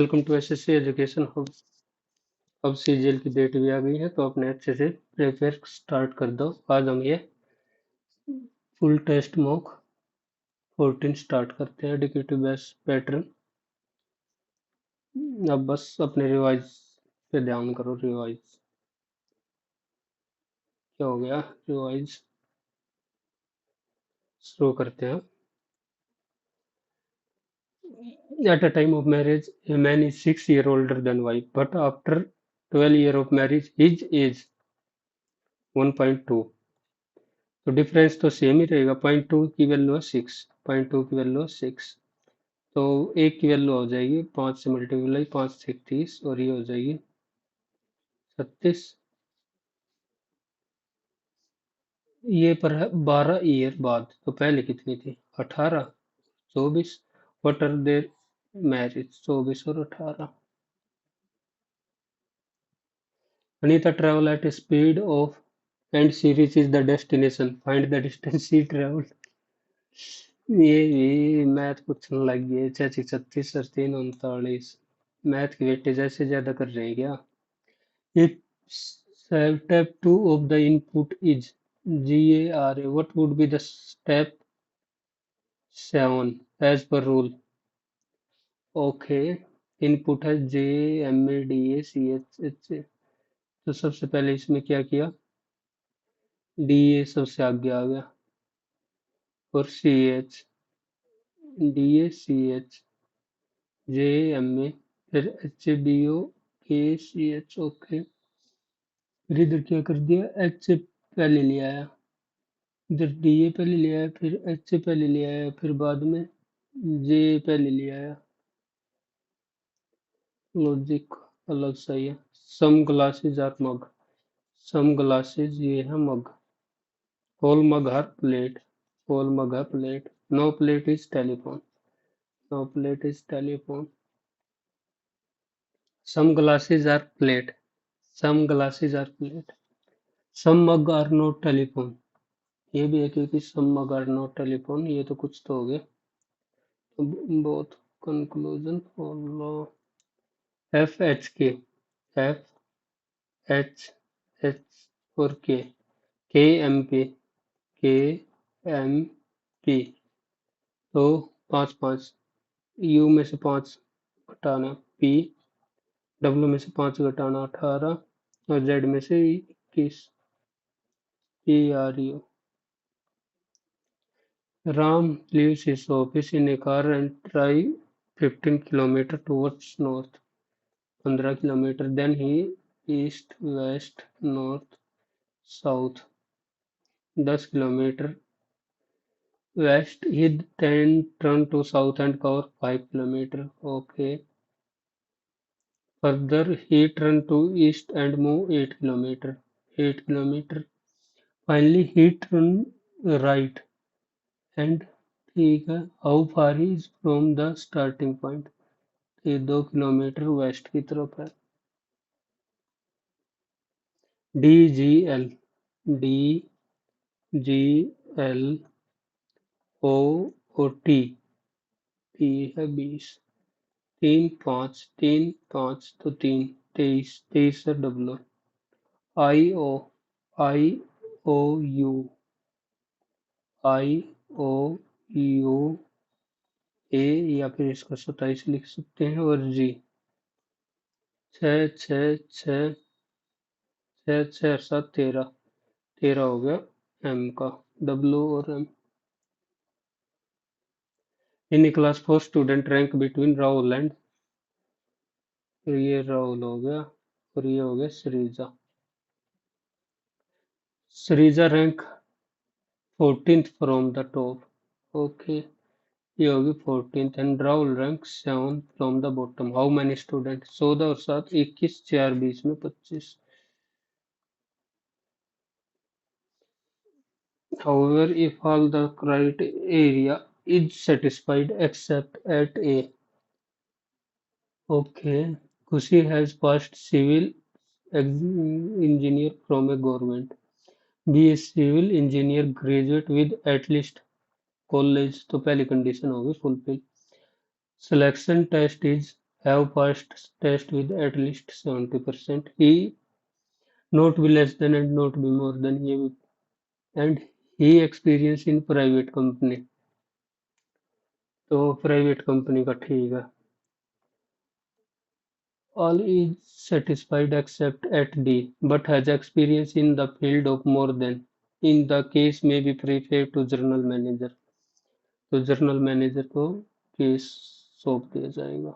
Welcome to SSC education hub. अब CGL की date भी आ गई है तो अपने अच्छे से प्रिपेयर स्टार्ट कर दो। आज हम ये फुल टेस्ट मॉक 14 स्टार्ट करते हैं। Indicative base pattern. अब बस अपने रिवाइज पे ध्यान करो। रिवाइज क्या हो गया? रिवाइज शुरू करते हैं। At a time of marriage, a man is 6 years older than wife, but after 12 years of marriage, his age 1.2। तो डिफरेंस तो सेम ही रहेगा। 0.2 की वैल्यू है 6, 0.2 की वैल्यू है 6। तो एक की वैल्यू हो जाएगी 5 से मल्टीप्लाई, 5 से 30 और ये हो जाएगी 36। ये पर है 12 ईयर बाद। तो पहले कितनी थी? 18, 24। What are there marriage? 24 और 18। Anita travel at speed of and she reaches the destination, find the distance she travelled. ये मैथ पूछने लग गए। 6 36 और 3 39। मैथ के बेटे जैसे ज्यादा कर रहे हैं क्या? If step 2 of the input is GARA, what would be the step 7 as per rule? Okay, input है JMADACH। तो सबसे पहले इसमें क्या किया? DA सबसे आगे आ गया और CH, DACH, JMA, फिर HDOKCH। ओके, फिर इधर क्या कर दिया? H से पहले ले आया, इधर DA पहले ले आया, फिर H से पहले ले आया, फिर बाद में जे पहले ले आया। लॉजिक अलग सही है। Some glasses are mug. Some glasses ये है mug. Whole mug are plate. Whole mug है plate. No plate is telephone. No plate is telephone. Some glasses are plate. Some glasses are plate. Some mug are not telephone. ये भी है क्योंकि some mug are not telephone. ये तो कुछ तो हो गया। Both conclusion follow. F H K. F H H और के एम पी। के एम पी। तो 5 5। यू में से 5 घटाना पी। डब्ल्यू में से 5 घटाना 18 और जेड में से 21। P R you. Ram leaves his office in a car and drive 15 kilometers towards north. 15 kilometers. Then he east, west, north, south. 10 kilometers west. He then turn to south and cover 5 kilometers. Okay. Further, he turned to east and move 8 kilometers. 8 kilometers. Finally, he turned right. And ठीक है, how far he is from the starting point? ये 2 kilometre west की तरफ है। D G L. D G L O O T. T है 20। 3 5 3 5 तो 3 23। 23 है डब्लो। आई ओ। आई ओ you. I O U A, या फिर इसको 27 लिख सकते हैं। और जी 6 6 6 6 6 7 13। 13 हो गया एम का। डब्ल्यू और M. In class 4 student rank between Rahul and. तो ये राहुल हो गया और ये हो गया Sarija. Sarija rank 14th from the top. Okay, ये होगी 14th and Rahul rank 7 from the bottom. How many student? 14 और 7 21, 4 20 में 25। However, if all the criteria is satisfied except at A. Okay, Kushi has passed civil engineer from a government. B A civil engineer graduate with at least college. तो पहली condition होगी fulfil. Selection test is have passed test with at least 70%. He not be less than and not be more than, ये भी, and he experience in private company, तो private company का ठीक है. All is satisfied except at D, but has experience in the field of more than. In the case may be preferred to journal manager. तो journal manager को case सौंप दिया जाएगा.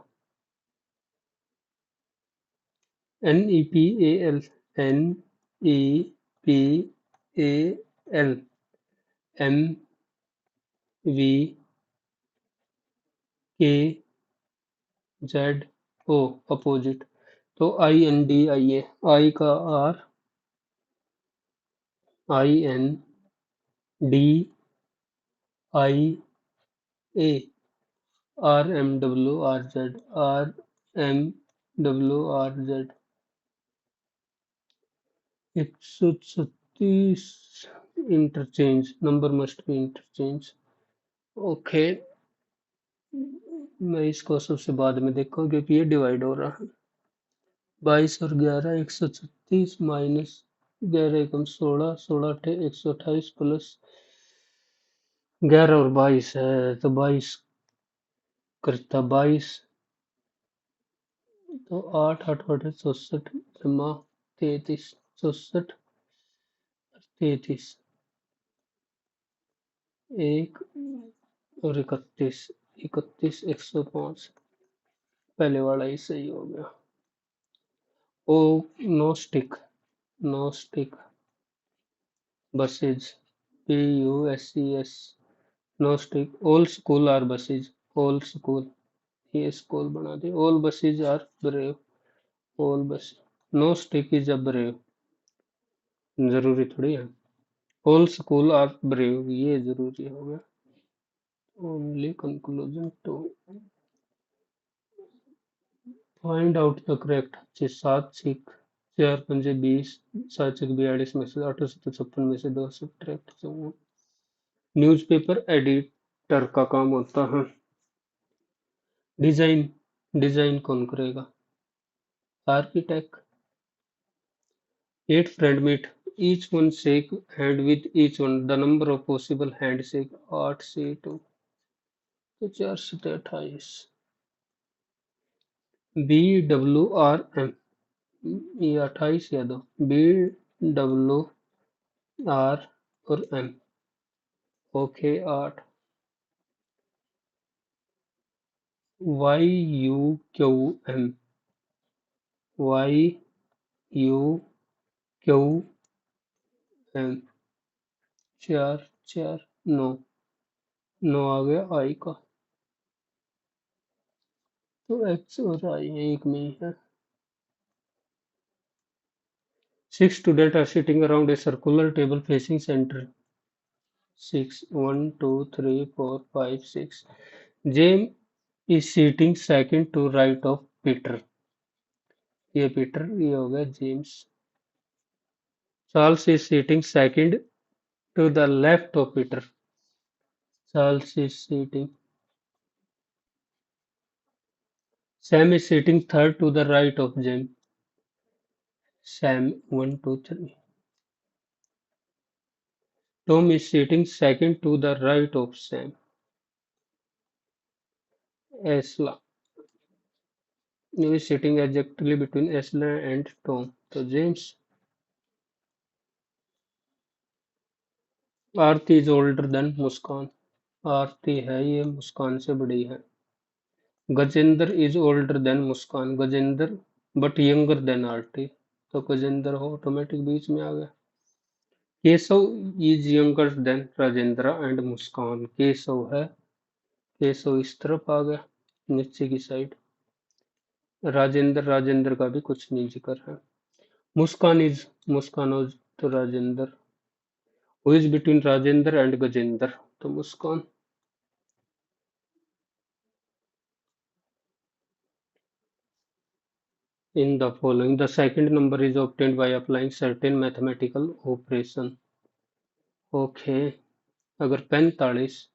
NEPAL, NEPAL, MVKZO opposite. तो INDIA, आई का R, INDIA, RMWRZ, 136 interchange, number must be interchange. Okay, मैं इसको सबसे बाद में देखूँ क्योंकि ये डिवाइड हो रहा है. 22 और 11, 136 माइनस 11 एकम 16, 16 128 प्लस 11 और 22 है तो 22 करता 22, तो 8 8 8 64 जमा 33, 64 33, 1 और 31, 31 105. पहले वाला ही सही हो गया. Oh no stick, no stick buses, BUSES, no stick. All school are buses, all school, ये स्कूल बना दे. All buses are brave, all bus. No stick is a brave, जरूरी थोड़ी है. All school are brave, ये जरूरी हो गया. Only conclusion to find out the correct. 7 6 4 5 20, 7 6 42 में से 856 में से 2 सब्ट्रैक्ट. न्यूज़पेपर एडिटर का काम होता है डिजाइन. डिजाइन कौन करेगा? Architect. 8 friend meet, each one shake hand with each one. The number of possible handshake 8 से 2, तो 4 से 28. BWRM, ये 28 या दो. BWR और M, ओके 8. YUQM, YUQM, 4 4 9, 9 आ गया I का. तो X और I एक में ही है. 6 students are sitting around a circular table facing center. 6 1 2 3 4 5 6. James is sitting second to right of Peter. ये पीटर, ये हो गया James. Charles is sitting second to the left of Peter. Charles is sitting. Sam is sitting third to the right of James. Sam 1 2 3. Tom is sitting second to the right of Sam. Asla is sitting exactly between Asla and Tom. तो James. Aarti is older than Muskan. Aarti है ये मुस्कान से बड़ी है. Gajendra is older than Muskan. Gajendra but younger than Aarti, तो Gajendra automatic बीच में आ गया. Keshav is younger than Rajendra and Muskan. Keshav है, केशव इस तरफ आ गया नीचे की साइड. राजेंद्र, राजेंद्र का भी कुछ नहीं जिक्र है. मुस्कान इज, मुस्कान इज तो Rajendra. Who is between Rajendra and Gajendra, तो मुस्कान. In the following, the second number is obtained by applying certain mathematical operation. Okay, अगर 45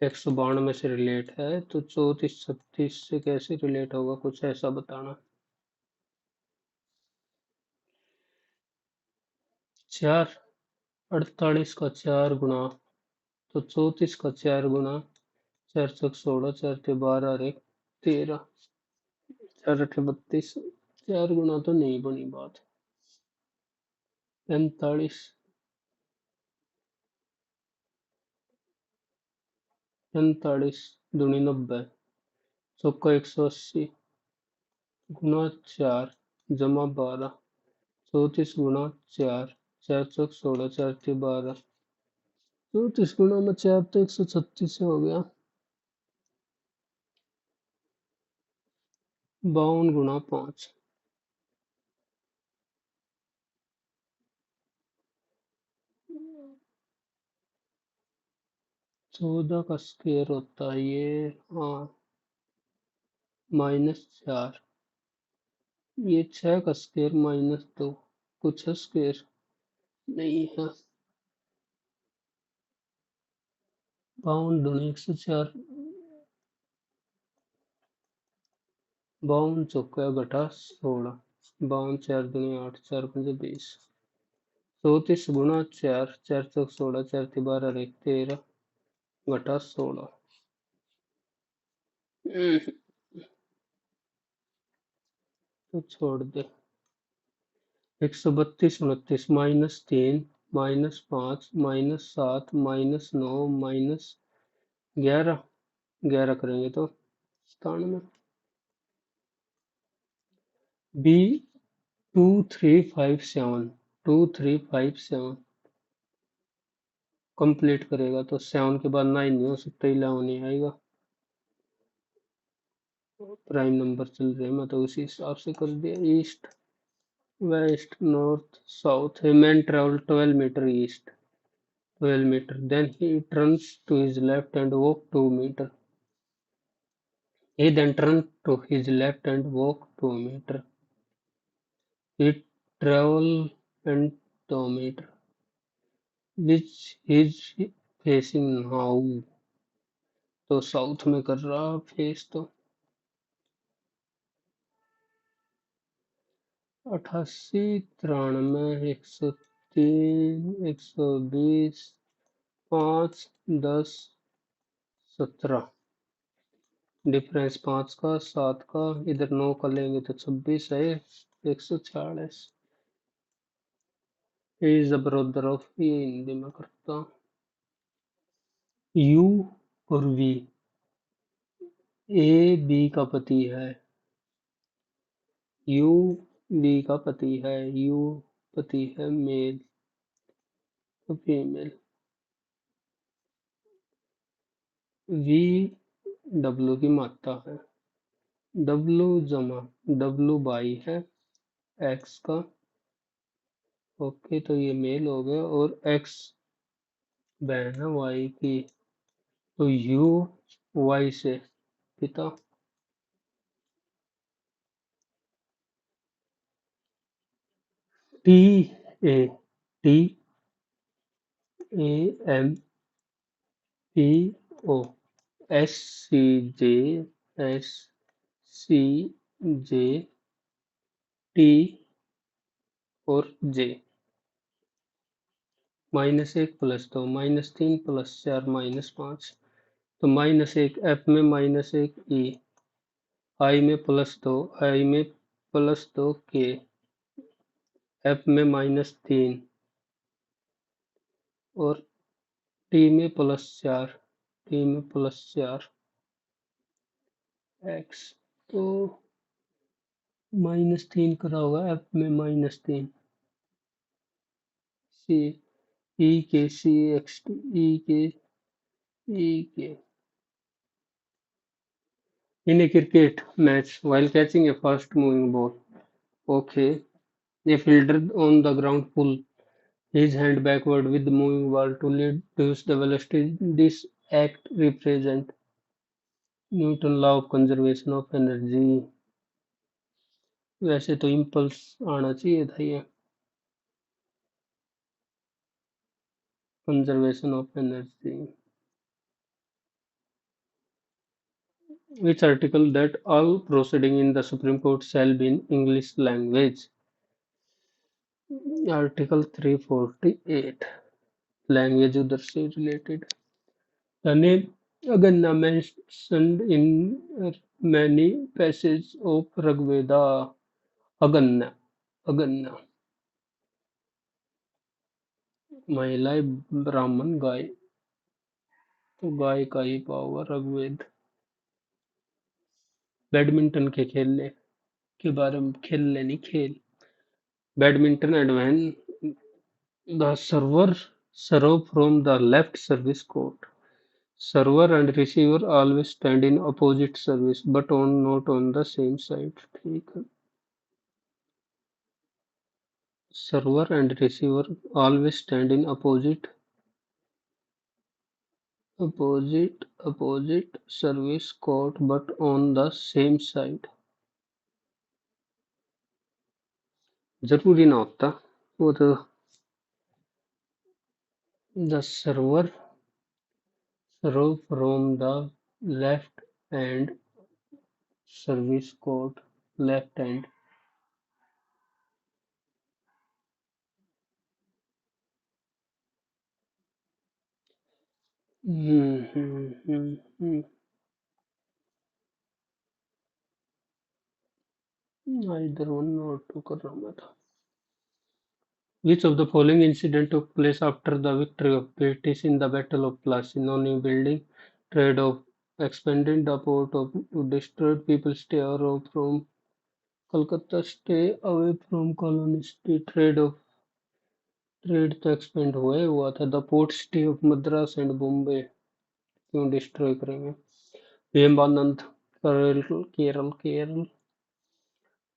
192 से रिलेट है तो 34 36 से कैसे रिलेट होगा, कुछ ऐसा बताना। 4 48 का 4 गुना, तो 34 का 4 गुना, 4 चौक 16, 4 ते 12 और 1 13, 4 अठे 32, 4 गुना तो नहीं बनी बात। 45 दूनी 90, चौका 180 गुना 4 जमा 12, 34 गुना 4, 4 चौक 16, 4 ते 12, 34 गुना में 4 तो 136 हो गया। 52 गुना 5, 14 का स्क्वायर होता है ये, हाँ, -4, ये 6 का स्क्वायर -2, कुछ स्क्वायर नहीं है। 52 दूनी 104, 52 चौका घटा 16, 52 4 दूनी 8, 4 पंजे 20, 34 गुना 4, 4 चौक 16, 4 ती 12 और 1 13 घटा 16। तो छोड़ दे। 132 29 -3 -5 -7 -9 -11, 11 करेंगे तो 97। बी 2357, 2357 कंप्लीट करेगा तो 7 के बाद 9 नहीं हो सकता, 11 ही आएगा। प्राइम नंबर चल रहे हैं, मैं तो उसी हिसाब से कर दिया। East west north south, a man traveled 12 meter east, 12 meter, then he turns to his left and walk 2 meter. He then turned to his left and walked 2 meter. He traveled and 2 meter. Which is facing now? तो south में कर रहा face तो। 88 93 103 120 5 10 17, difference 5 का 7 का, इधर 9 का लेंगे तो 26 है। 146। इज द ब्रदर ऑफ, ये हिंदी में करता हूँ। यू और वी, ए बी का पति है, यू बी का पति है, यू पति है मेल तो फीमेल। वी डब्लू की मात्रा है, डब्लू जमा डब्लू बाई है एक्स का। ओके, तो ये मेल हो गया, और एक्स बहन है वाई की, तो यू वाई से पिता। T A, T A M P O, S C J, S C J, T और जे। -1 +2 -3 +4 -5, तो -1 एफ में -1 ई, आई में +2, आई में +2 के, एफ में -3 और टी में +4, टी में +4 एक्स, तो -3 करा होगा एफ में -3, सी ई के सी एक्स टी, ई के ई के। In a cricket match, while catching a fast moving ball, okay, a fielder on the ground pull his hand backward with the moving ball to reduce the velocity. This act represents Newton law of conservation of energy. वैसे तो impulse आना चाहिए था ये, conservation of energy. Which article that all proceeding in the Supreme Court shall be in English language? Article 348 language उधर से related. The name Aganna mentioned in many passages of Rigveda. Aganna, Aganna, महिलाएं ब्राह्मण गाय तो गाय का ही power Rigveda. Badminton के खेलने के बारे में खेलने नहीं खेल. Badminton and when the server serve from the left service court. Server and receiver always stand in opposite service but on not on the same side. ठीक है. Server and receiver always stand in opposite service court but on the same side. जरूरी ना होता वो तो. The server serve from the left and service court left hand. इधर one और to कर रहा हूँ मैं था. Which of the following incident took place after the victory of British in the Battle of Plassey? No building, trade of expanded the port of destroyed people stay away from Calcutta, stay away from colony, trade तो expand हुआ था. The port stay of Madras and Bombay क्यों destroy करेंगे? Vivekanand Kerala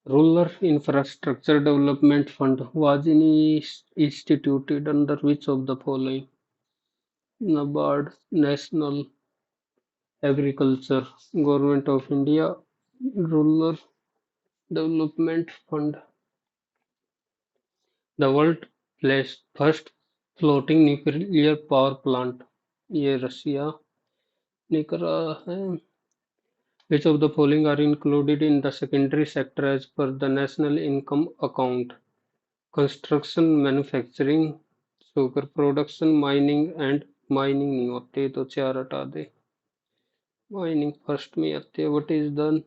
Rural Infrastructure Development Fund was instituted under which of the following? NABARD, National Agriculture, Government of India, Rural Development Fund. The world placed first floating nuclear power plant. ये रसिया ने करा है. Which of the following are included in the secondary sector as per the National Income Account? Construction, manufacturing, sugar production, mining and mining नहीं होते तो चार हटा दे. Mining first में आते हैं. What is the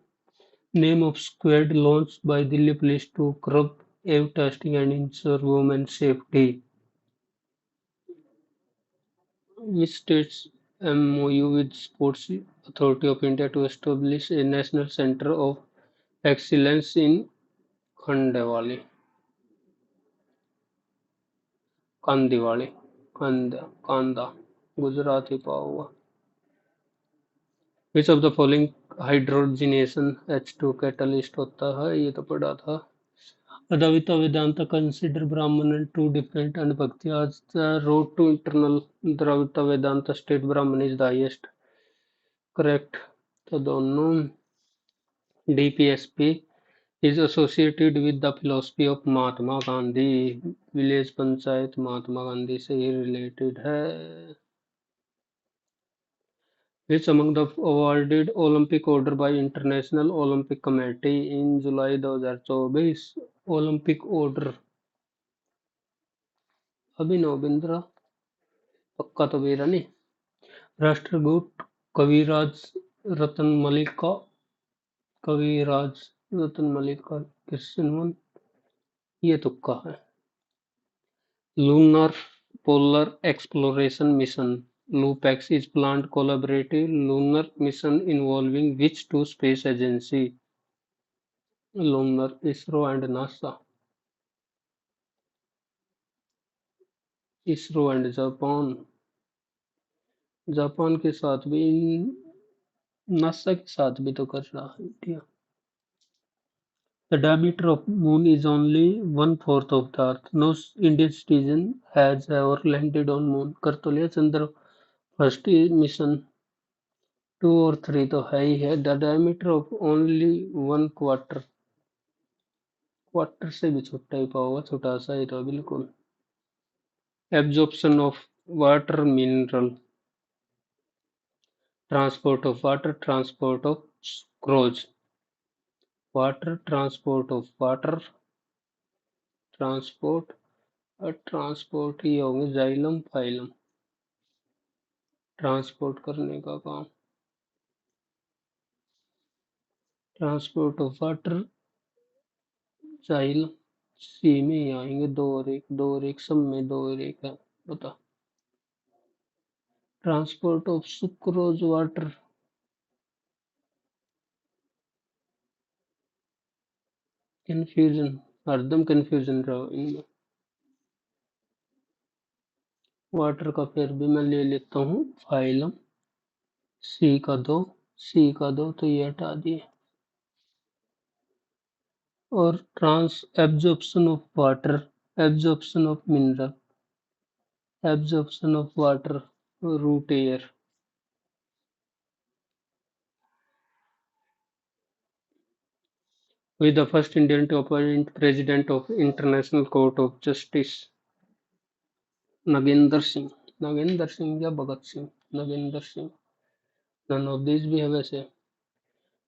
name of squad launched by Delhi Police to curb ave testing and ensure women's safety? Which states MOU with Sports Authority of India to establish a national center of excellence in Khandewali? कांदिवाली कांदा गुजराती पाव हुआ. Which of the following hydrogenation H2 catalyst होता है? ये तो पढ़ा था. Advaita Vedanta consider Brahman and two different and Bhakti as the road to eternal. Dravita Vedanta state Brahman is the highest. Correct. तो दोनों. DPSP is associated with the philosophy of Mahatma Gandhi. Village panchayat Mahatma Gandhi से ही related है. Which among the awarded Olympic order by International Olympic Committee in July 2024? Olympic order Abhinav Bindra पक्का तो मेरा नहीं. राष्ट्रकूट कविराज रतन मलिका Christian one ये तुक्का है. Lunar Polar Exploration Mission (LUPEX) is planned collaborative lunar mission involving which two space agency? Lunar ISRO and NASA. ISRO and Japan. Japan के साथ भी नासा के साथ भी तो कर रहा है India. The diameter of moon is only 1/4 of the earth. No Indian citizen has ever landed on moon. कर तो लिया चंद्र फर्स्ट मिशन. 2 और 3 तो है ही है. The diameter of only 1/4. Quarter से भी छोटा ही पाओगा. छोटा सा ही तो बिल्कुल. Absorption of water mineral. Transport of water, transport of sucrose. Water transport of water transport transport ही होंगे जाइलम फाइलम ट्रांसपोर्ट करने का काम ट्रांसपोर्ट ऑफ वाटर जाइलम सी में ही आएंगे दो और एक सब में दो और एक है बता transport of sucrose water confusion हरदम कंफ्यूजन रहो इनमें वाटर का फिर भी मैं ले लेता हूँ फाइलम सी का दो तो ये हटा दिए और trans absorption of water absorption of mineral absorption of water root air with the first Indian to appoint President of International Court of Justice, Nagendra Singh. Nagendra Singh या Bhagat Singh Nagendra Singh none of these भी है वैसे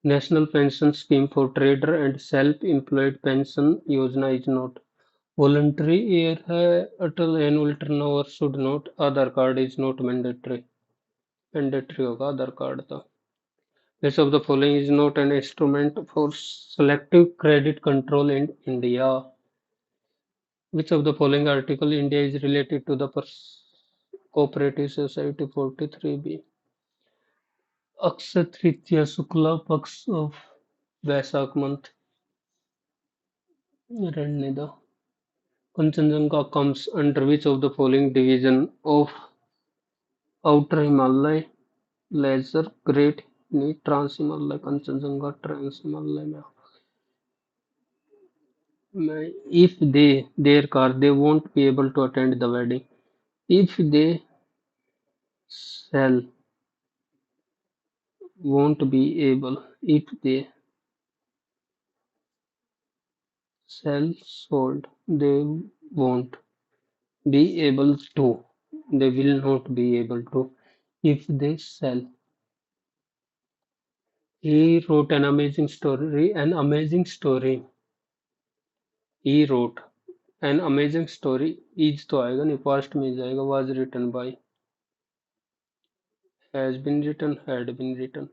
national pension scheme for trader and self employed pension योजना is not voluntary year है Atal annual turnover should not Aadhaar card is not mandatory होगा Aadhaar card तो which of the following is not an instrument for selective credit control in India? Which of the following article India is related to the cooperative society 43B? Akshaya Tritiya Shukla Paksha of Vaishakh month रहने दो Kanchenjunga comes under which of the following division of outer Himalaya lesser great trans Himalaya Kanchenjunga trans Himalaya में if their car they won't be able to attend the wedding if they sell won't be able if they sell sold they won't be able to they will not be able to if they sell he wrote he wrote an amazing story is तो आएगा नहीं past में जाएगा was written by has been written had been written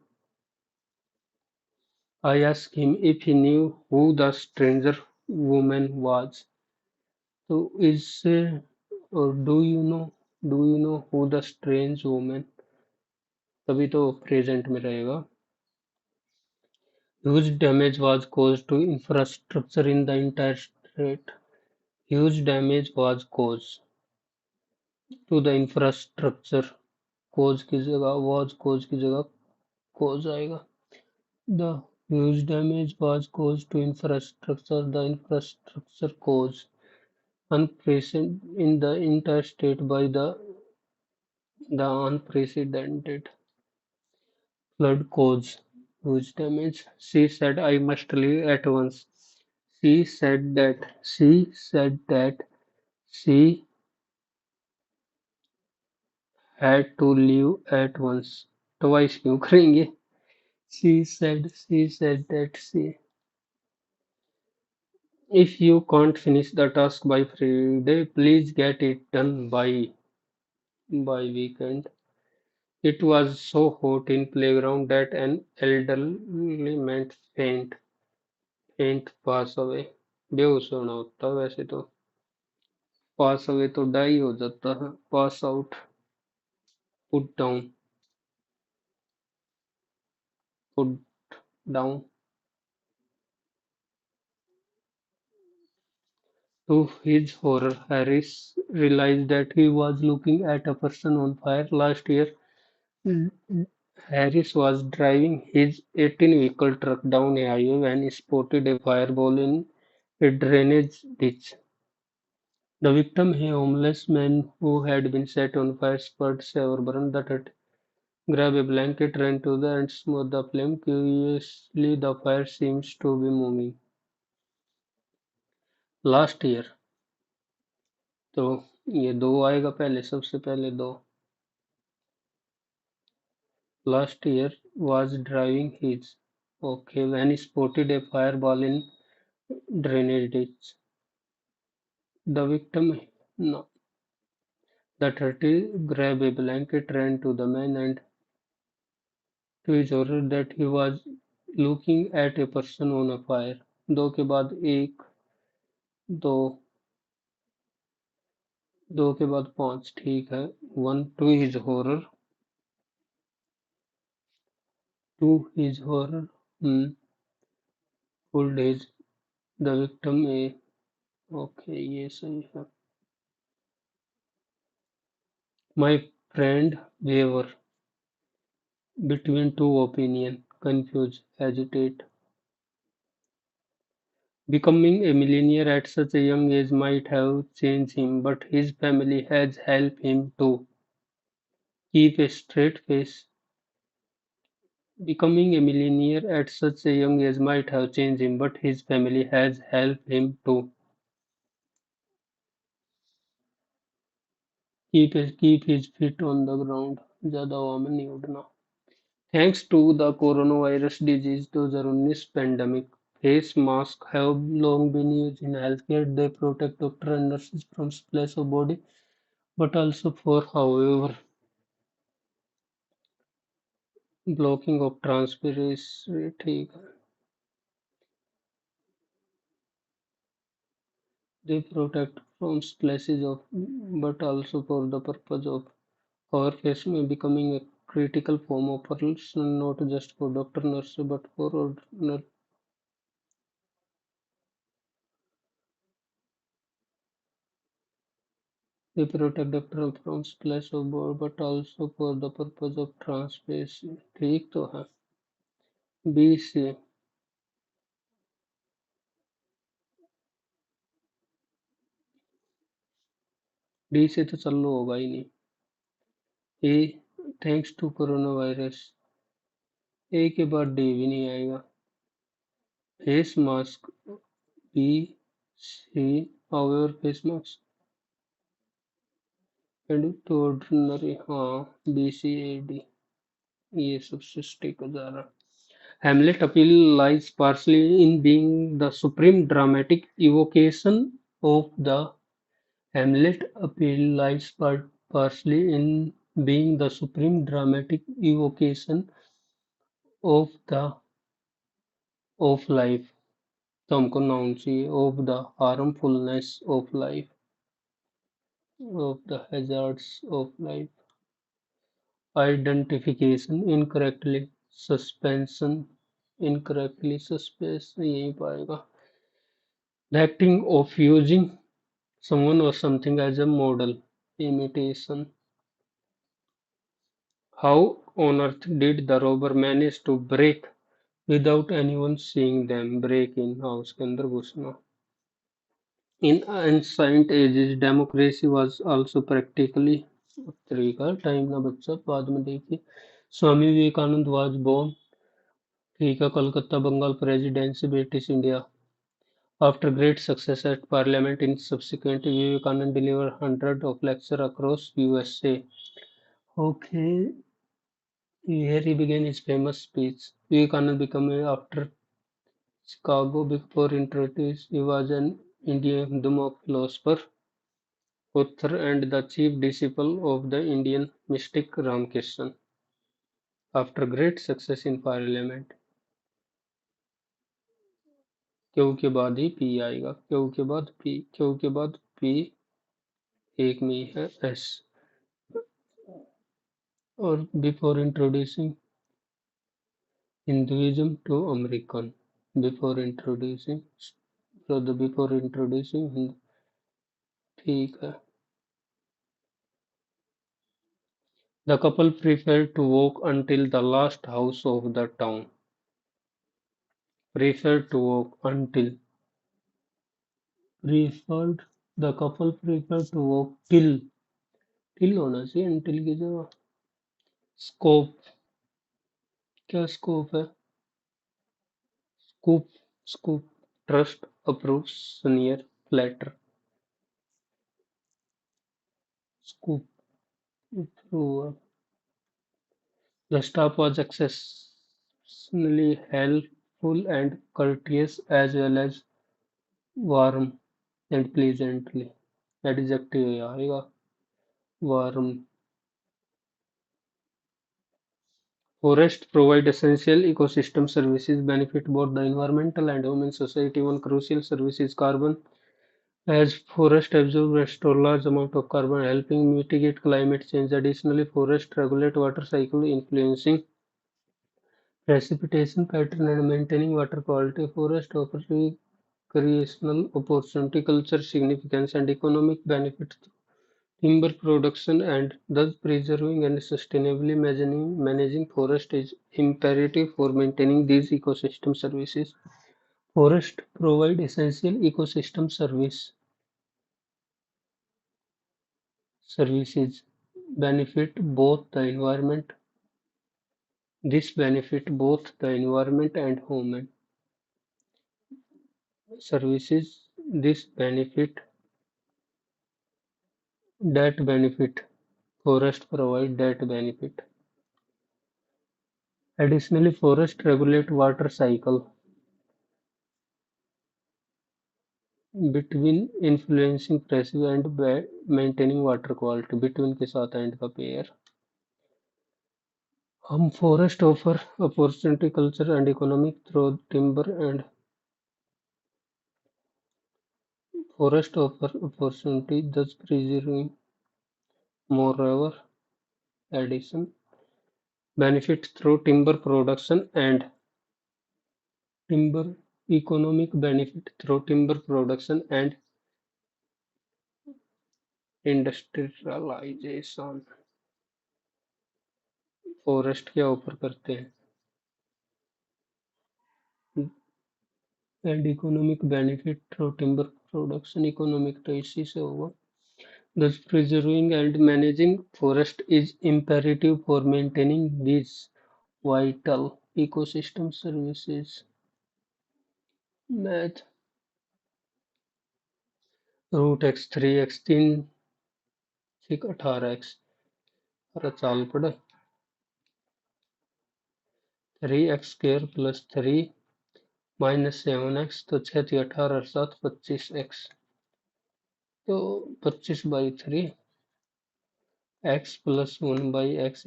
I asked him if he knew who the stranger woman was. So or do you know who the strange woman? तभी तो present में रहेगा. Huge damage was caused to infrastructure in the entire state. Huge damage was caused to the infrastructure. Cause की जगह was cause की जगह cause आएगा. The huge damage was caused to infrastructure. The infrastructure caused unprecedented in the entire state by the unprecedented flood caused huge damage. She said I must leave at once. She said that she had to leave at once. Twice क्यों करेंगे? She said that if you can't finish the task by Friday, please get it done by weekend. It was so hot in playground that an elderly man faint pass away. बेहोश होना होता है वैसे तो pass away तो die हो जाता है pass out put down to his horror Harris realized that he was looking at a person on fire. Last year Harris was driving his 18-vehicle truck down a highway when he spotted a fireball in a drainage ditch. The victim, a homeless man who had been set on fire, spurred several burn the hut, grabbed a blanket, ran to the and smothered the flame. Curiously, the fire seems to be moving. Last year, तो ये दो आएगा पहले सबसे पहले दो last year was driving his Okay, when he spotted a fireball in drainage ditch. The victim, no. The 30 grabbed a blanket, ran to the man, and to his horror that he was looking at a person on a fire. दो के बाद एक, दो, दो के बाद पांच, ठीक है. One, to his horror, hmm, pulled his the victim a. Okay, ये सही है. My friend waver between two opinion, confused, hesitate. Becoming a millionaire at such a young age might have changed him, but his family has helped him to keep a straight face. Becoming a millionaire at such a young age might have changed him, but his family has helped him to keep his feet on the ground. ज़्यादा हवा में नहीं उड़ना. Thanks to the coronavirus disease 2019 pandemic, face masks have long been used in healthcare. They protect doctors and nurses from splash of body, but also for, however, blocking of transpiration. ठीक है. They protect from splashes of, but also for the purpose of our face may becoming a critical form of protection not just for doctor nurse but for ordinary. They protect doctor from splash of blood but also for the purpose of transparency. ठीक तो है. B से D से तो चालू होगा ही नहीं. A, thanks to corona virus. A के बाद डी भी नहीं आएगा. Face mask B C, however face mask and to ordinary, हाँ बी सी ए डी, ये सब स्टिक हो जा रहा. Hamlet appeal lies partially in being the supreme dramatic evocation of the Hamlet appeal lies partially in being the supreme dramatic evocation of the of life. तो हमको noun चाहिए. Of the harmfulness of life, of the hazards of life. Identification incorrectly, suspension incorrectly, suspension यही पाएगा. The acting of using someone or something as a model. Imitation. How on earth did the robber manage to break without anyone seeing them? Break in house के अंदर घुसना. In ancient ages, democracy was also practically तरीका. Time ना बच्चा बाद में देखिए. Swami Vivekananda was born, ठीक है, Calcutta Bengal presidency British India. After great success at Parliament in subsequent, Vivekanand delivered hundreds of lectures across USA. Okay, here he began his famous speech. Vivekanand became after Chicago before introduced. He was an Indian Hindu philosopher, author, and the chief disciple of the Indian mystic Ramakrishna. After great success in Parliament, Q के बाद ही P आएगा. Q के बाद P, Q के बाद P, एक में ही है एस. और before introducing Hinduism to American. Before introducing, before introducing ठीक है. The couple preferred to walk until the last house of the town. Preferred to walk until. Preferred. The couple preferred to walk till. Till होना चाहिए until की जगह. Scope. क्या scope है? Scoop. Scoop. Trust. Approve. Sneer. Flatter. Scoop. Approve. The staff was additionally helpful and courteous as well as warm and pleasantly. Adjective ये आएगा warm. Forests provide essential ecosystem services, benefit both the environmental and human society. One crucial service is carbon, as forests absorb and store large amount of carbon, helping mitigate climate change. Additionally, forests regulate water cycle, influencing precipitation pattern and maintaining water quality. Forests offer recreational opportunity, cultural significance, and economic benefit through timber production, and thus preserving and sustainably managing forest is imperative for maintaining these ecosystem services. Forests provide essential ecosystem services benefit both the environment. This benefit both the environment and human services. This benefit forest provide that benefit. Additionally, forests regulate water cycle between influencing pressure and maintaining water quality. between के साथ and का pair. हम forest offer opportunity, culture and economic through timber and forest offer opportunity, thus preserving. Moreover, addition benefit through timber production and timber economic benefit through timber production and industrialization. Forest क्या offer करते हैं and economic benefit through timber production. Economic तो इसी से होगा. Thus preserving and managing forest is imperative for maintaining these vital ecosystem services. Math root x 3x 3 6 18x. अरे चाल पड़ा 3x² + 3 - 7x तो 6 × 18 7 25x. तो 25/3 x + 1/x =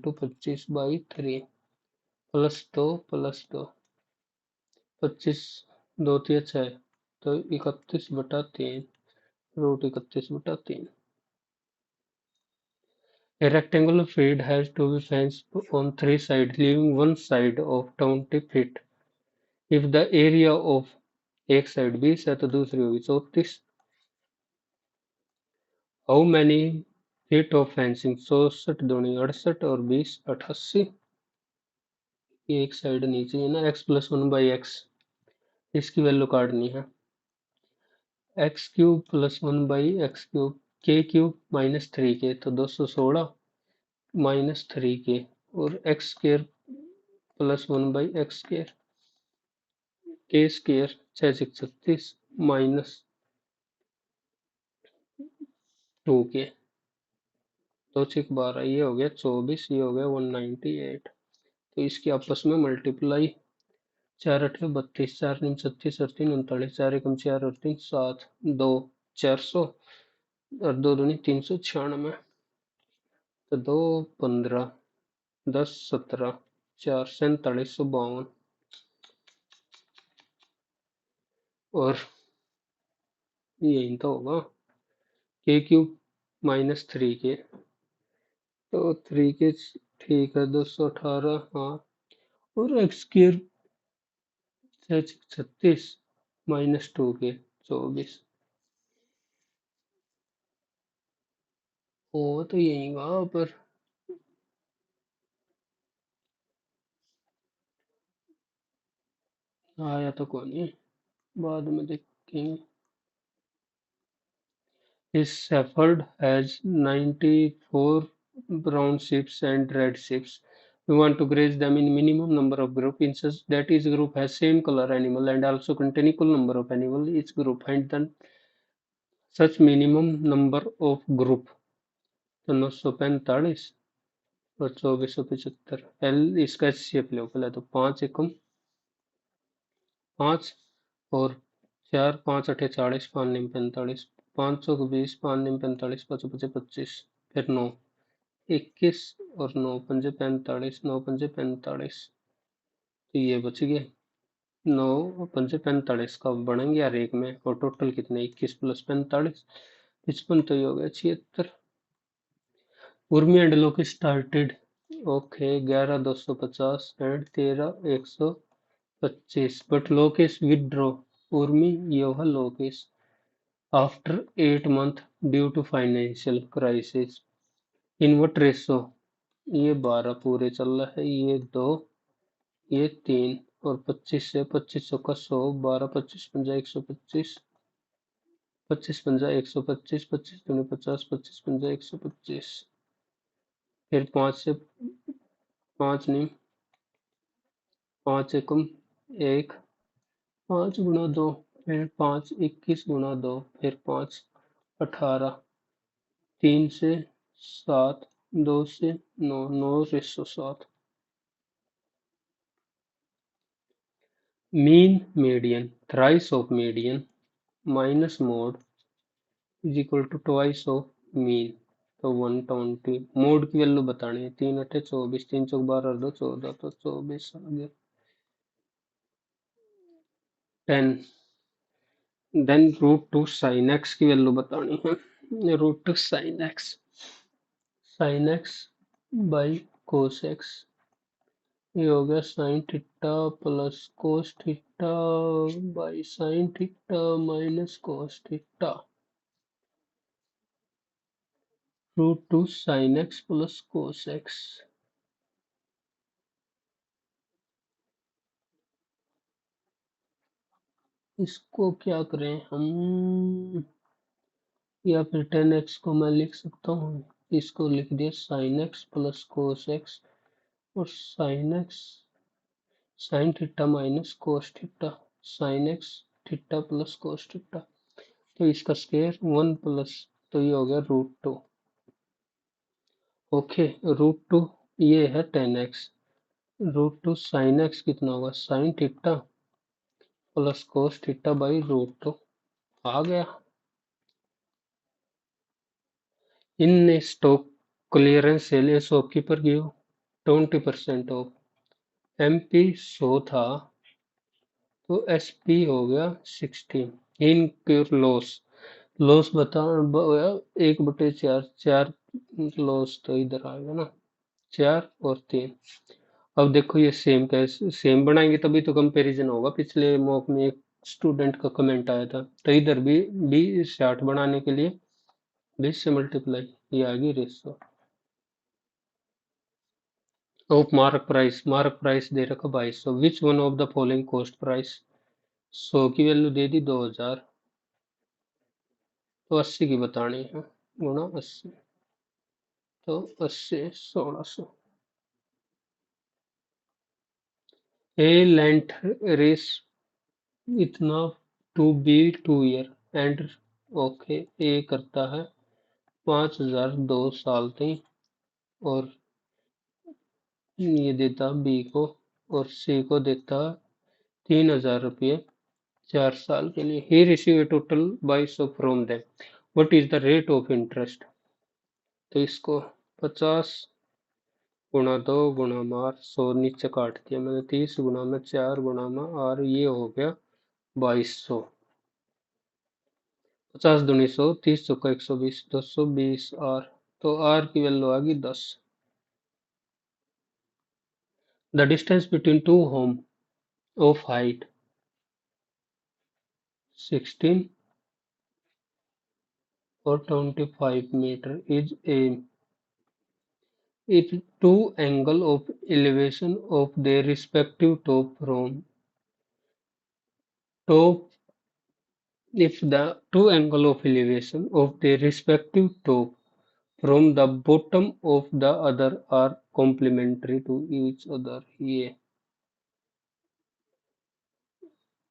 25/3 +2 +2 25 2 × 6 तो 31/3 √31/3. A rectangular field has to be fenced on 3 sides, leaving one side of 20 feet. If the area of एक side 20 है तो दूसरी होगी 34. How many feet of fencing? 64 दूनी 68 और 20 88. एक साइड नीचे है ना. x + 1/x इसकी वैल्यू काटनी है. x³ + 1/x³ k³ - 3k तो 216 - 3k और x² + 1/x² k² 6 × 36 -2k 2 × 12 ये हो गया 24 ये हो गया 198. तो इसकी आपस में मल्टीप्लाई 4 × 8 = 32 4 × 9 = 36 और 3 × 39 4 × 4 और 3 7 2 400 और 2 दूनी 396 तो 2 15 10 17 4 4752 और यही तो होगा k³ - 3k तो 3k ठीक है 218 हाँ और x² 36 -2k 24 हो तो यही वहां पर आया तो कौन है बाद में देखेंगे. His shepherd has 94 brown sheep and red sheep. We want to graze them in minimum number of group in such that each group has same color animal and also contain equal number of animal each group. Find then such minimum number of group. तो 945 और 2475। L इसका HCF लो पहले, तो 5 एकम 5 और 4 5 अठे 40 5 निम 45, 520 5 निम 45 5 पचे 25, फिर 9 21 और 9 पंजे 45 9 पंजे 45, तो ये बच गए 9 और पंजे 45 का बढ़ेंगे यार एक में, और टोटल कितने 21 प्लस 45 55, तो ये हो गया 76। उर्मी एंड लोक started okay 11 250 and 13 125, but Lokesh withdraw Urmi Yoha Lokesh after 8 months due to financial crisis. In what ratio? ये 12 पूरे चल रहा है, ये 2 ये 3 और 25 से 25 का 100 12 25 पंजा 125 25 पंजा 125 25 दूनी 50 25 पंजा 125, फिर 5 से 5 नहीं 5 एकम 1 5 गुना 2, फिर 5 21 गुना 2, फिर 5 18, 3 से 7 2 से 9 9 ratio 7। Mean median thrice of median minus mode is equal to twice of mean, तो 120। मोड की वैल्यू बतानी है, 3 अठे 24 3 चौक 12 2 14, तो 24 आ गया 10। Then root two sine x की वैल्यू बतानी है, root two sine x by cos x, ये हो गया sine theta plus cos theta by sine theta minus cos theta, root two sine x plus cos x. इसको क्या करें हम, या फिर 10x को मैं लिख सकता हूँ, इसको लिख दिया sine x plus cos X, और sine X sine theta minus cos theta, sine X theta plus cos theta, तो इसका स्क्वायर 1 प्लस, तो ये हो गया root two. Okay root two ये है 10x, root two sine X कितना होगा sine theta plus cos theta by root two, आ गया। In stock clearance sale a shopkeeper give 20% off. MP 100 था, तो SP हो गया 60। इनक्योर लॉस, लॉस बता 1/4, 4 लॉस तो इधर आएगा ना, 4 और 3। अब देखो ये सेम कैसे सेम बनाएंगे, तभी तो कंपैरिजन होगा। पिछले मॉक में एक स्टूडेंट का कमेंट आया था, तो इधर भी 60 बनाने के लिए 20 से मल्टीप्लाई, ये आ गई रेशो ऑफ मार्क प्राइस दे रखा 2200, which one of the following cost price, 100 की वैल्यू दे दी 2000, तो 80 की बतानी है, गुणा 80, तो 80 1600। ए लेंथ रेस इतना to B 2 year and okay, A करता है 5000 2 साल तक, और ये देता बी को, और सी को देता 3000 रुपये 4 साल के लिए। ही receive a total 2200 from them, what is the rate of interest, तो इसको 50 गुणा 2 गुणा मार 100 नीचे काट दिया मैंने, 30 गुणा में 4 गुणा में आर, ये हो गया 2200, 50 दूनी 100 30 चौका 120 220 आर, तो आर की वैल्यू आ गई 10। The distance between two home of height 16 और 25 metre is A, if two angle of elevation of their respective top from top if the two angle of elevation of their respective top from the bottom of the other are complementary to each other,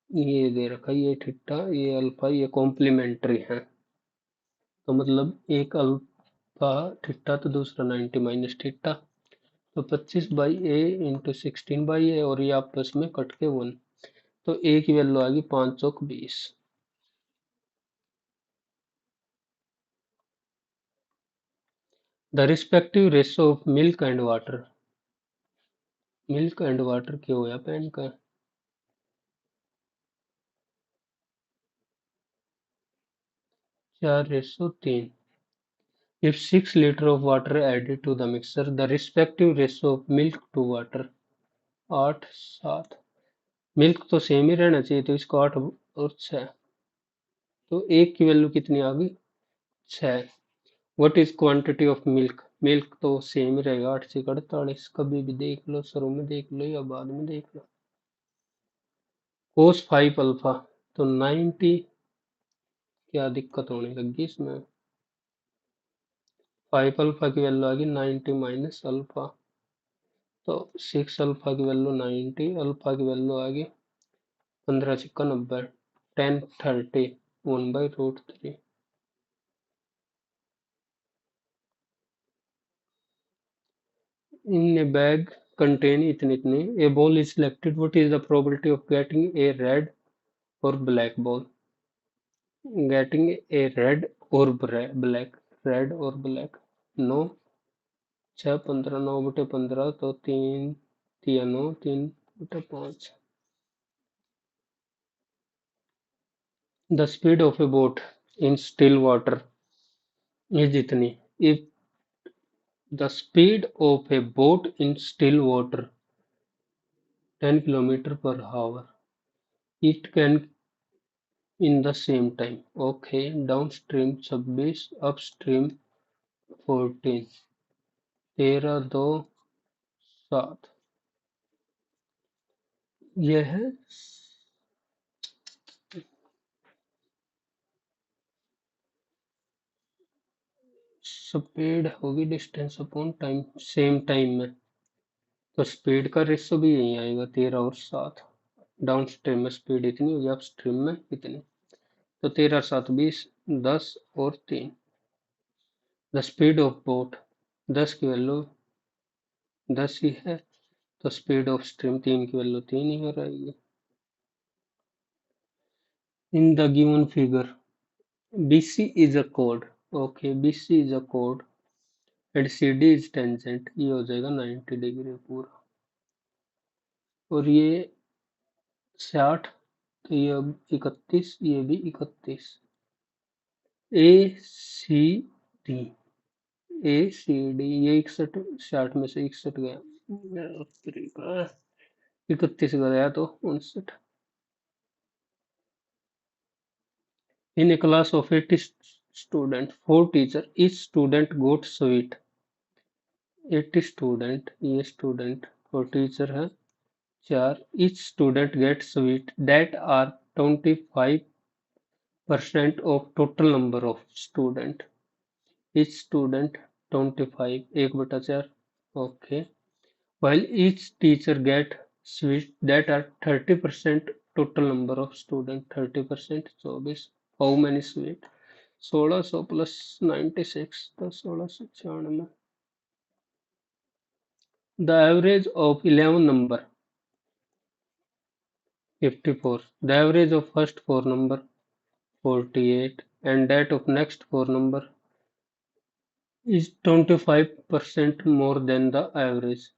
ये दे रखा ये theta ये alpha ये complementary है, तो मतलब एक alpha theta तो दूसरा 90 माइनस थीटा, तो 25/a × 16/a और ये आपस में कट के 1, तो a की वैल्यू आ गई 5 चौक 20। The respective ratio of milk and water, milk and water क्या होया पेन का 4:3। If 6 liters of water added to the mixture, the respective ratio of milk to water 8:7। Milk तो सेम ही रहना चाहिए, तो इसको 8 और 6, तो एक की वैल्यू कितनी आ गई 6। What is quantity of milk, milk तो सेम ही रहेगा 8 से 48, कभी भी देख लो, शुरू में देख लो या बाद में देख लो। कोस 5 अल्फा, तो 90, क्या दिक्कत होने लगी इसमें, 5 अल्फा की वैल्यू आ गई 90 माइनस अल्फा, तो 6 अल्फा की वैल्यू 90, अल्फा की वैल्यू आ गई 15 छिक्का 90, 10 30 1/√3। In a bag contain इतने इतने, a ball is selected, what is the probability of getting a red or black ball, getting a red or black, red और black, 9 6 15 9/15, तो 3 3 9 3/5। The speed of a boat in still water is इतनी, if the speed of a boat in still water 10 km/h, it can in the same time, okay, downstream 26, upstream 14, 13 2 7। यह है speed होगी distance upon time, same time में, तो speed का ratio भी यही आएगा 13 और 7। डाउन स्ट्रीम में स्पीड इतनी होगी, अप स्ट्रीम में इतनी, तो 13 7 20, 10 और 3। द स्पीड ऑफ बोट, 10 की वैल्यू 10 ही है, तो स्पीड ऑफ स्ट्रीम 3 की वैल्यू 3 ही हो रहेगी। In the given figure BC is a chord, okay, BC is a chord and CD is tangent, ये हो जाएगा 90 डिग्री पूरा, और ये 60, तो ये अब 31, ये भी 31। ACD, ACD ये 61, 60 में से 61 गया, 31 गया तो 59। In a class of 80 students, 4 teachers, each student got sweet, 80 student, ये स्टूडेंट और टीचर है 4, each student gets sweet that are 25% of total number of student, each student 25, 1/4, okay, while each teacher get sweet that are 30% total number of student, 30% 24, how many sweet, 1600 plus 96, तो 1696। The average of 11 number 54, the average of first 4 number 48, and that of next 4 number is 25% more than the average।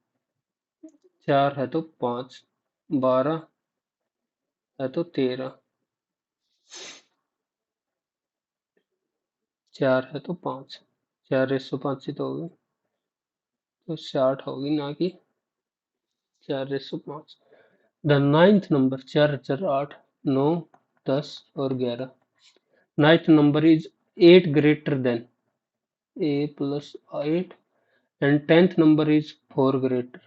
4 है तो 5, 12 है तो 13, 4 है तो 5, 4:5 ही तो होगी, तो 60 होगी ना कि 4:5। द नाइन्थ नंबर, 4 4 8 9 10 और 11, ninth number is 8 greater than a plus 8 and 10th number is 4 greater,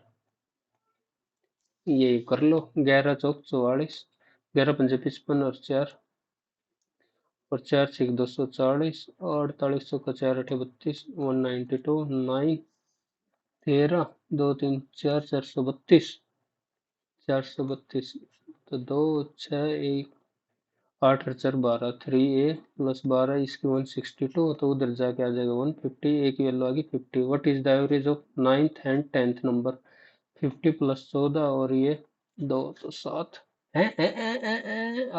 ये कर लो, 11 चौक 44, 11 पंजे 55 और 4 240, 48 का 4 8 32, 192, 9 13 2 3 4 432, 432, तो 2 6 1 8 4 12 3a प्लस 12 इसकी 162 तो उधर जाके आ जाएगा 150 ए की वैल्यू आ गई 50 what is the average of 9th and 10th number 50 plus 14 और ये 2 तो 7 है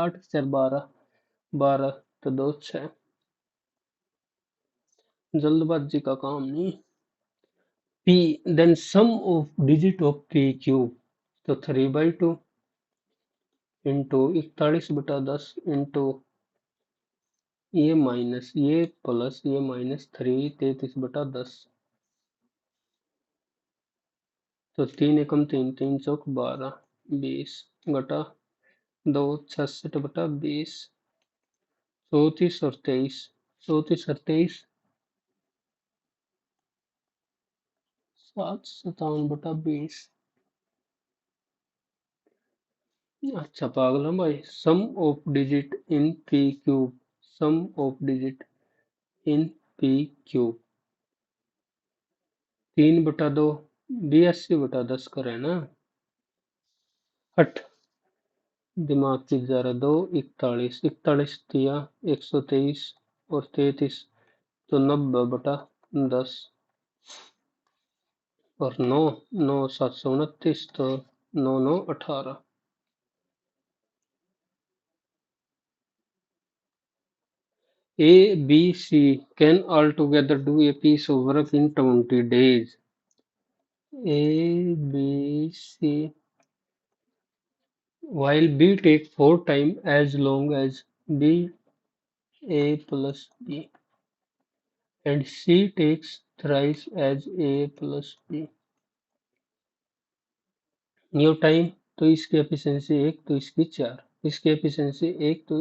8 4 12 12 तो 2 6 जल्दबाजी का काम नहीं p then sum of digit of p cube तो 3/2 इंटू 41/10 इंटू ये माइनस ये प्लस ये माइनस 3 33/10 तो 3 एकम 3 3 चौक 12 20 घटा 2 66/20 34 और 23 34 और 23 757/20 अच्छा पागल हम भाई sum of digit in P cube sum of digit in P cube 3/2 82/10 करे ना हट दिमाग की जरा 2 41 41 दिया 123 और 33 तो 90/10 और 9 9 729 तो 9 9 18 A, B, C can altogether do a piece of work in 20 days. A, B, C, while B take 4 times as long as B, A plus B, and C takes thrice as A plus B. New time तो इसकी efficiency 1 तो इसकी 4 इसकी efficiency 1 तो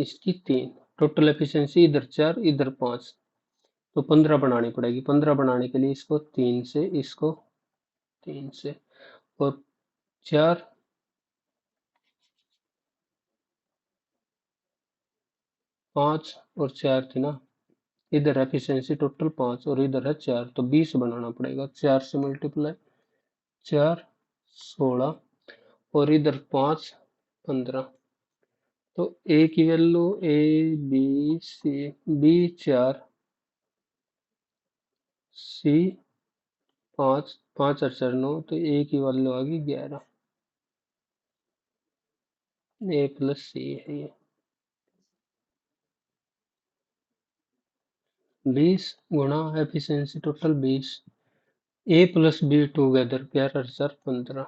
इसकी 3 total efficiency इधर 4 इधर 5 तो 15 बनानी पड़ेगी 15 बनाने के लिए इसको 3 से इसको 3 से और 4 5 और 4 थी ना इधर एफिशिएंसी टोटल 5 और इधर है 4 तो 20 बनाना पड़ेगा 4 से मल्टीप्लाई 4 16 और इधर 5 15 तो ए की value A B C B 4 C 5 5 और 4 9 तो ए की वैल्यू आ गई 11 ए प्लस सी है ये 20 गुणा एफिशिएंसी टोटल 20 ए प्लस बी टूगेदर 11 और 4 15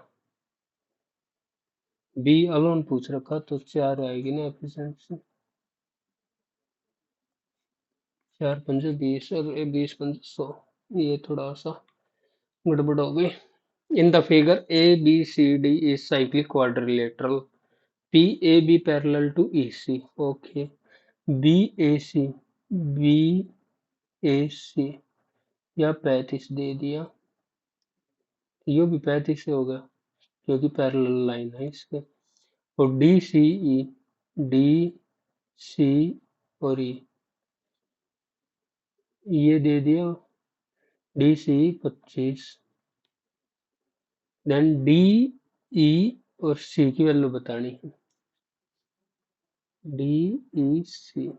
बी अलोन पूछ रखा तो 4 आएगी ना एफिशिएंसी 4 पंजे 20 और 20 पंजे 100 ये थोड़ा सा गड़बड़ हो गई in the figure A B C D is cyclic quadrilateral P A B parallel to E C okay B A C B A C या 35 दे दिया ये भी 35 से होगा क्योंकि पैरेलल लाइन है इसके और डी सी ई डी सी और ई ये दे दिया D C 25 then D E और सी की वैल्यू बतानी है डी ई सी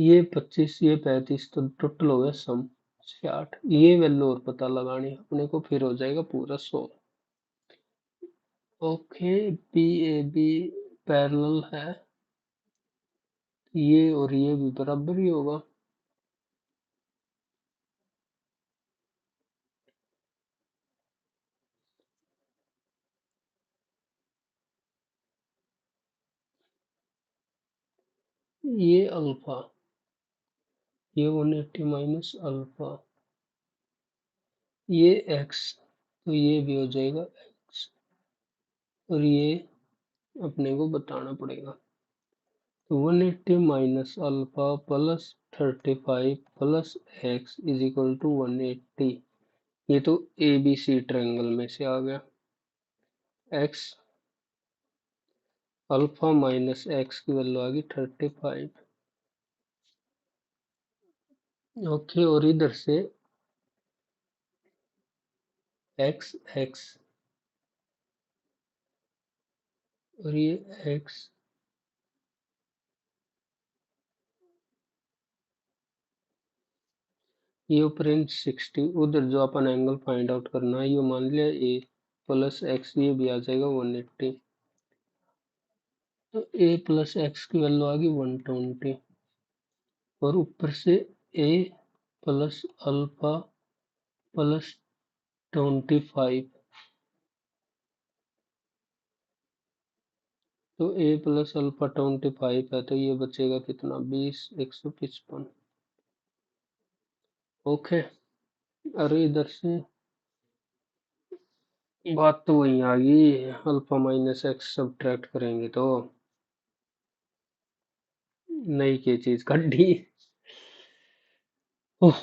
ये 25 ये 35 तो टोटल हो गया सम 60 ये वैल्यू और पता लगानी है अपने को फिर हो जाएगा पूरा 100 okay P A B parallel है ये और ये भी बराबर ही होगा ये अल्फा ये 180 माइनस अल्फा ये एक्स तो ये भी हो जाएगा एक्स और ये अपने को बताना पड़ेगा तो 180 माइनस अल्फा प्लस 35 प्लस एक्स इज इक्वल टू 180 ये तो ए बी सी ट्रायंगल में से आ गया एक्स अल्फा माइनस एक्स की वैल्यू आ गई 35 ओके और इधर से एक्स एक्स और ये एक्स, ये ऑपरेंड 60, उधर जो अपन एंगल फाइंड आउट करना है ये मान लिया ए प्लस एक्स, ये भी आ जाएगा 180। तो ए प्लस एक्स की वैल्यू आ गई 120 और ऊपर से ए प्लस अल्फा प्लस 25। तो ए प्लस अल्फा 25 है तो ये बचेगा कितना 20, 155। ओके। अरे इधर से बात तो वही आ गई, अल्फा माइनस एक्स सब्ट्रैक्ट करेंगे तो नई की चीज कड्डी। ओह,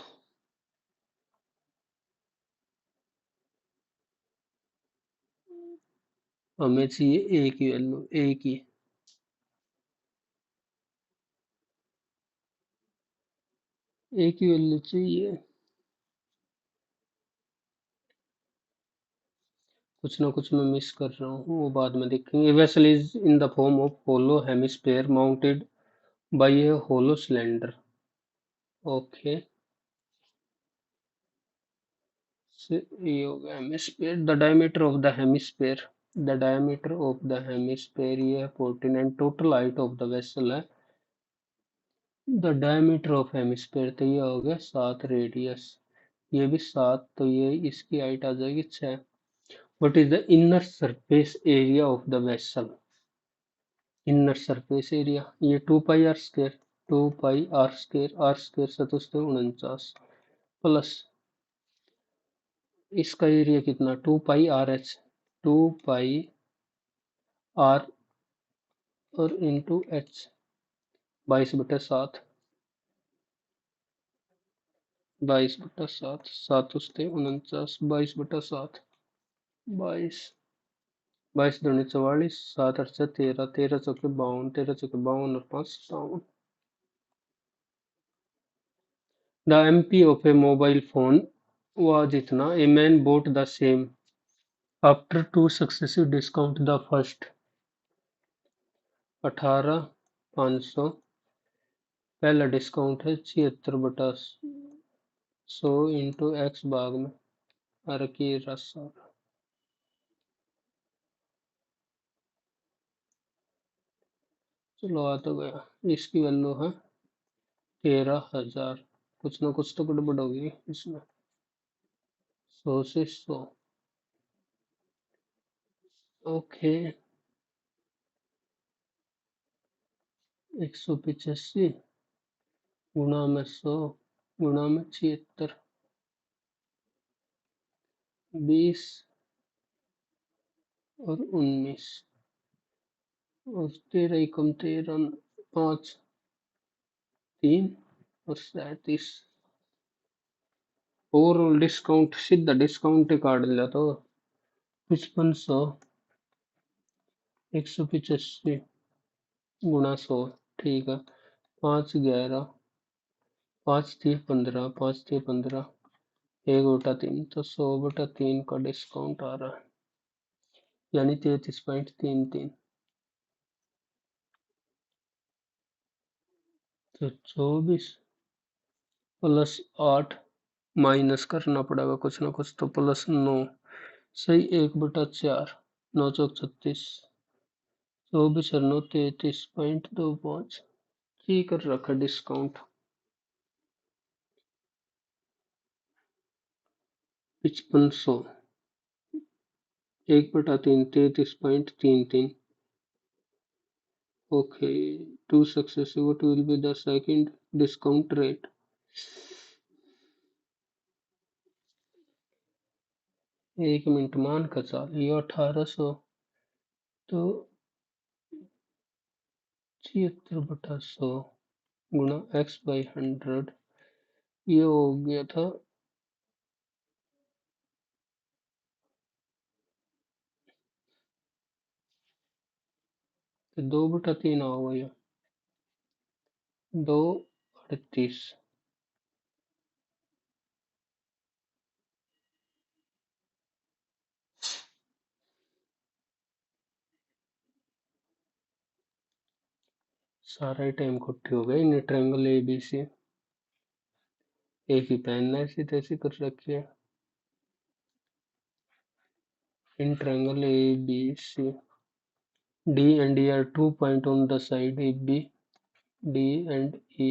हमें चाहिए ए की वैल्यू, ए की वैल्यू चाहिए। कुछ ना कुछ मैं मिस कर रहा हूँ, वो बाद में देखेंगे। Vessel is in the form of hollow hemisphere mounted by a hollow cylinder. Okay, so ये हो गया hemisphere. The diameter of the hemisphere, the diameter of the hemisphere ये है 14 and total height of the vessel है the diameter of hemisphere, तो ये हो गया 7 रेडियस, ये भी 7, तो ये इसकी हाइट आ जाएगी 6। What is the inner surface area of the vessel, inner surface area ये 2 pi R square, 2 pi R square 749 plus इसका एरिया कितना 2 pi R H, 2 pi R और इंटू एच, 22/7, 22/7, 749, 22/7, 22, 22 दूनी 44, 7 8 13, 13 चौके 52, 13 चौके 52 और 5 57। The MP of A mobile phone was इतना, a man bought the same after two successive discount, the first 18,500, पहला discount है 76/100 इंटू एक्स भाग में अर की रसा। चलो आ तो गया, इसकी वैल्यू है 13,000। कुछ ना कुछ तो गड़बड़ होगी इसमें। 100 से 100, ओके। 185 गुणा में 100 गुणा में 76, 20 और 19 और 13 एकम 13, 5, 3 और 37। ओवरऑल डिस्काउंट सीधा डिस्काउंट ही काट लिया तो 5500, 185 गुणा 100, ठीक है। 5 11, 5 3 15, 5 3 15, 1/3, तो 100/3 का डिस्काउंट आ रहा है, यानी 33.33। तो 24 प्लस 8 माइनस करना पड़ेगा कुछ ना कुछ, तो प्लस 9 सही, 1/4, 9 चौक 36, 24 और 9 33.25, ठीक कर रखा discount. 5500, 1/3, 33.33। Okay, two successive, what will be the second discount rate? 1 minute मान का चाल, ये 1800, तो 76/100 गुणा x/100, ये हो गया था 2/3 होगा ये, 2/38। सारा ही टाइम इकट्ठे हो गए इन ट्रायंगल ए बी सी। एक ही पेन ने ऐसी तैसी कर रखी है। In triangle A B C D and E are 2 points on the side AB, D and E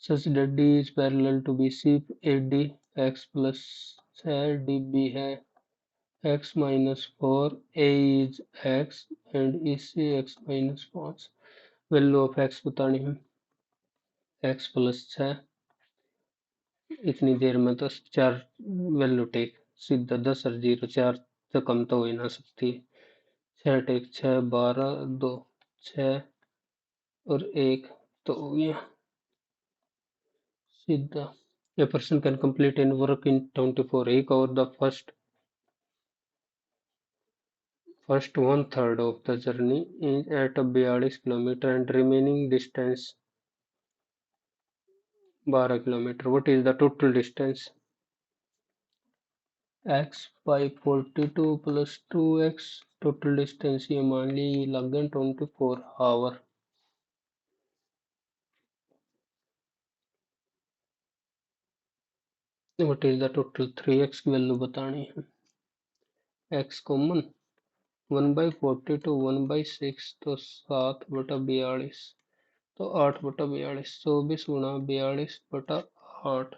such that D is parallel to BC। AD x plus 6 DB है x minus 4, AE is x and EC x minus 5। Value of x बतानी है। x plus 6 इतनी देर में तो 4 value take सीधा 10 और 0 4 से कम तो हो ही ना सकती। 6 टेक 6 12 2 6 और 1 तो हो गया सीधा। A person can complete any work in 24 he cover the first one third of the journey at 42 kilometer and remaining distance 12 kilometer। What is the total distance? x by 42 plus 2x total distance ये मान ली लग गए 24 our. What is the total? 3x की value बतानी है। x common 1/42 1/6 तो 7/42 तो 8/42 24 गुणा 42/8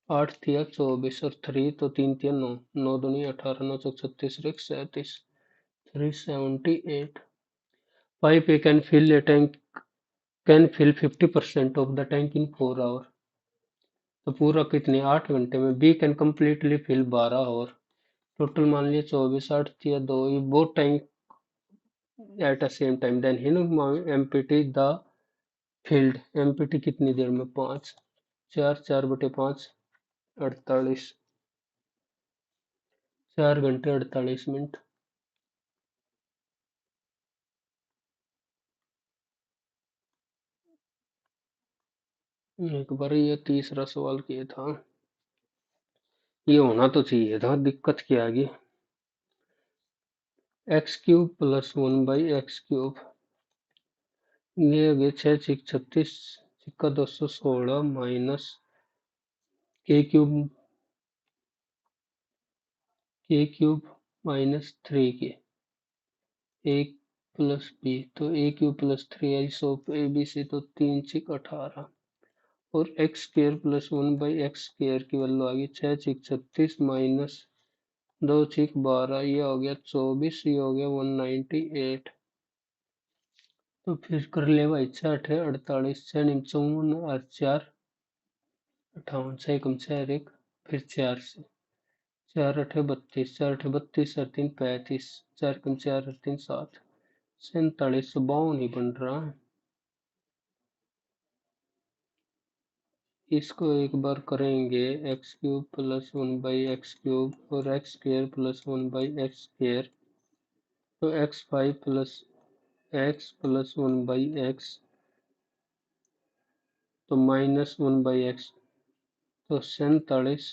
8 तिया 24 और 3 तो 3 तिया 9 9 दूनी 18 9 चौक 36 और 1 37 378। Pipe A can fill 50% of the tank in 4 hours। तो पूरा कितने 8 घंटे में। B can completely fill 12 hour. Total मान लिया 24 8 तिया 2 ये both tank at a same time then he empty the field। empty कितनी देर में 5 4 4/5 48 4 घंटे 48 मिनट। एक बार ये तीसरा सवाल किया था ये होना तो चाहिए था दिक्कत क्या आ गई। एक्स क्यूब प्लस 1/x³ ये हो गया 6 6 36 सिक्का 216 माइनस k क्यूब माइनस 3 के a प्लस b तो a³ plus 3i of abc तो 3 6 18 और एक्स स्क्र प्लस 1/x² की वैल्यू आ गई 6 6 36 माइनस 2 6 12 ये हो गया 24 ये हो गया 198। तो फिर कर ले भाई 6 8 48 6 9 54 और 4 58 6 कम 6 1 फिर 4 से 4 8 32 4 8 32 और 3 35 4 कम 4 और 3 7 47 52 ही बन रहा है। इसको एक बार करेंगे x³ प्लस 1/x³ और x² प्लस 1/x² तो x5 plus x plus 1/x तो माइनस 1/x तो 47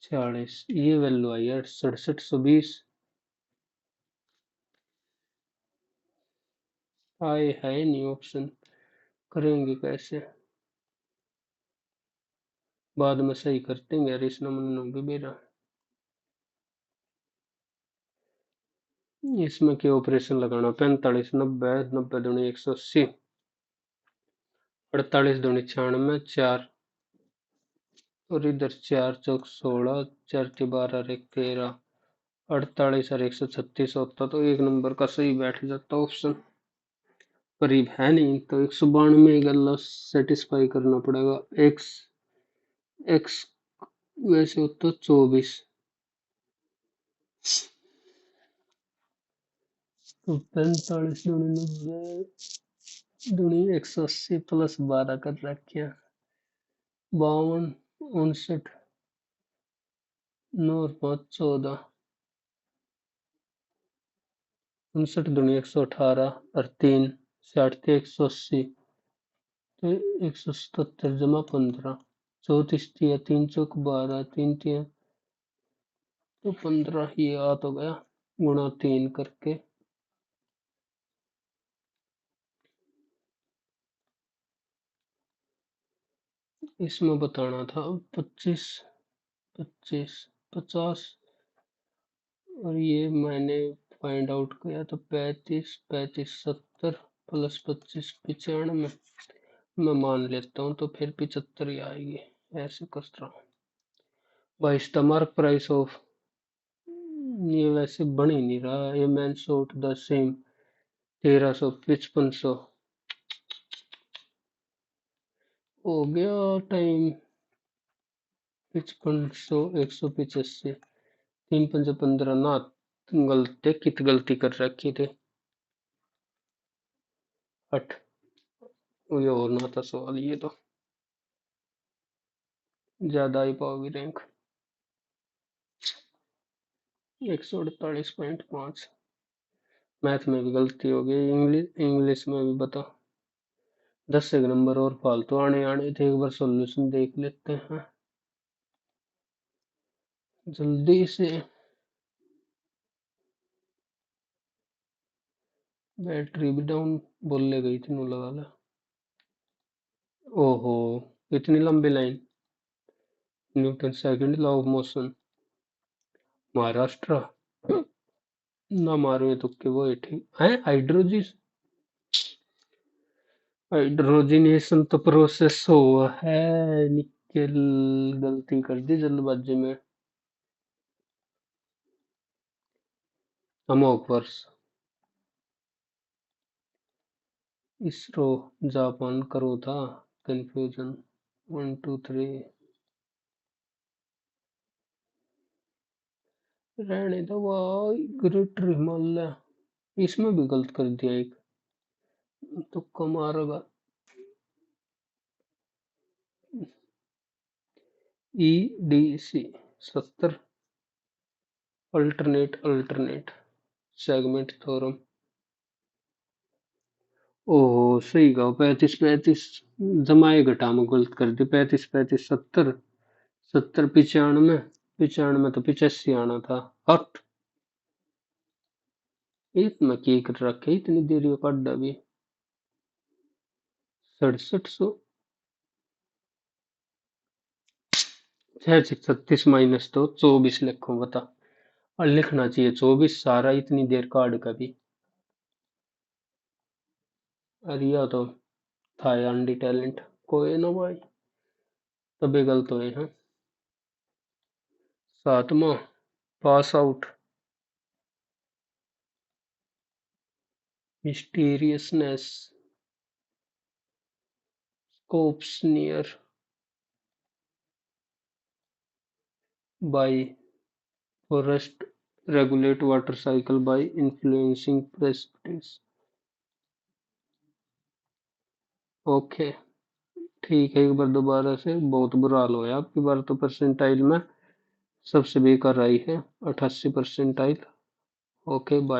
46 ये वैल्यू आई है 6720। आए है नहीं ऑप्शन करेंगे कैसे बाद में सही करते हैं यार इस नंबर भी मेरा इसमें क्या ऑपरेशन लगाना 45 90 90 दूनी 180 48 दूनी 96 4 और इधर 4 चौक 16 4 के 12 और 1 13 48 और 136 होता तो एक नंबर का सही बैठ जाता ऑप्शन करीब है नहीं तो 192 गल्ला सेटिस्फाई करना पड़ेगा। एक्स एक्स वैसे होता 24 तो 45 दूनी 90 दूनी 180 प्लस 12 कर रखे 52 59 9 और 5 14 59 दूनी 118 और 3 60 के 180 तो 177 जमा 15 34 तिया 3 चौक 12 3 तिया तो 15 ये आ तो गया गुणा 3 करके इसमें बताना था 25, 25, 50, और ये मैंने फाइंड आउट किया तो 35, 35, 70 प्लस 25, 95। मैं मान लेता हूँ तो फिर 75 ही आएगी। ऐसे कर रहा हूँ। बाईस द मार्क प्राइस ऑफ, ये वैसे बन ही नहीं रहा। ये मैन शॉट द सेम 1300, 5500 हो गया टाइम। 5500, 185, 3 5 15 ना। गलती कित गलती कर रखी थे। 8, ये और ना था सवाल, ये तो ज्यादा ही पाओगी रैंक। 148.5। मैथ में भी गलती हो गई, इंग्लिश इंग्लिश में भी बता। 10 एक नंबर और फालतू आने आने थे, एक बार सॉल्यूशन देख लेते हैं जल्दी से। बैटरी भी डाउन बोलने गई थी, नु लगा ला। ओहो, इतनी लंबी line. Newton second law of motion. Maharashtra. ना मारो ये तुक्के, वो है ठीक है। हाइड्रोजिस, हाइड्रोजिनेशन तो प्रोसेस हुआ है। निकेल, गलती कर दी जल्दबाजी में। अमोक वर्ष। इसरो, जापान करो था। कंफ्यूजन। 1 2 3। रहने दो भाई, ग्रेटर हिमालय। इसमें भी गलत कर दिया एक, तुक्का मारेगा। E D C 70। Alternate, alternate segment theorem. ओहो, सही कहा। 35 35 जमाए घटा में गलत कर दी। 35 35 70, 70 95, 95 तो 85 आना था। हट, इतना की कर रखे, इतनी देर ये काटा भी। 6700, 36 माइनस तो 24 लिखो बता। और लिखना चाहिए 24 सारा, इतनी देर काट का भी। अरे या तो था अंडी टैलेंट, कोई ना भाई, तबे गलत हुए हैं। 7वां, pass out. Mysteriousness, scopes near by forest, regulate water cycle by influencing precipitation. Okay, ठीक है। एक बार दोबारा से, बहुत बुरा हाल हुआ आपकी बार तो। परसेंटाइल में सबसे बेकार आई है 88 परसेंटाइल। Okay bye.